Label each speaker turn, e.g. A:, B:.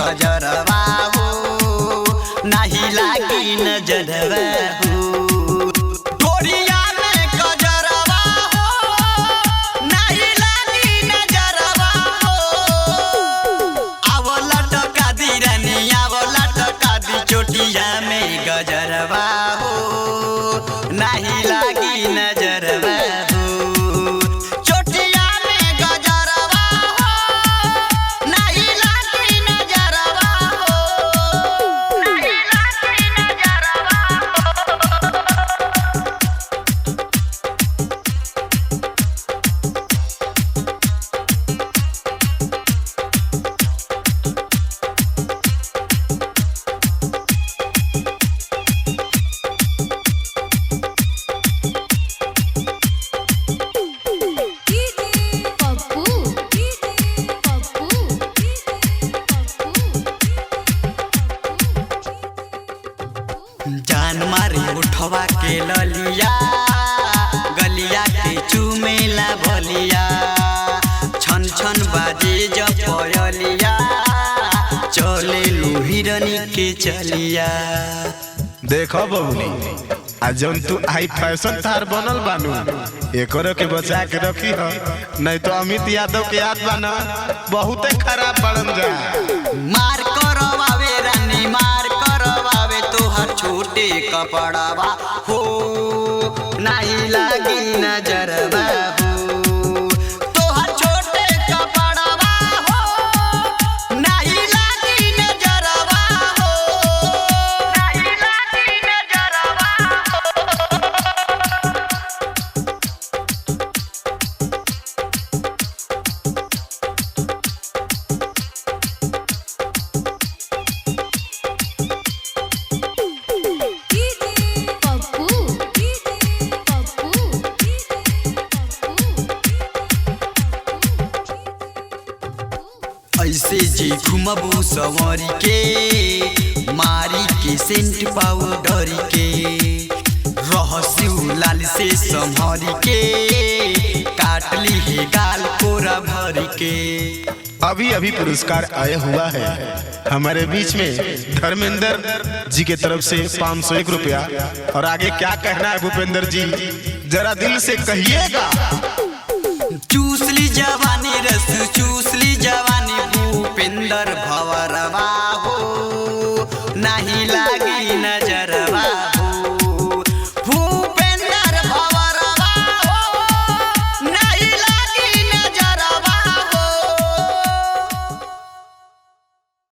A: कजरवा हो नहीं लागी नजरवा हो। गोरिया में कजरवा हो नहीं लागी नजरवा हो। आवला टका दी रानी आवला टका दी चोटिया में गजरवा हो नहीं लागी नजरवा हो। जान मारी उठवा के ललिया गलिया के चुमेला भलिया छन छन बाजे जब पयलिया चले लू हिरनी के चलिया।
B: देखो बबुनी आज जौन तू आई फैशन तार बनल बानू एकरो के बचा के रखी हो नहीं तो अमित यादव के याद बाना बहुत खराब पड़न जा।
A: मार करवावे रानी मार करवावे तोहर छोटे कपड़वा हो नहीं लागी नजरवा हो। तोहर छोटे कपड़वा हो नहीं लागी नजरवा हो नहीं लागी नजरवा हो। ऐसे जी घुमबू सवारी के मारी के सेंट पाउडर के रहस्यू लाल से संभारी के काटली है गाल कोरा भर के।
B: अभी अभी पुरस्कार आया हुआ है हमारे बीच में धर्मेंद्र जी के तरफ से 501 रुपया। और आगे क्या कहना है भूपेंद्र जी जरा दिल से कहिएगा।
A: चूस ली जवानी रस चूस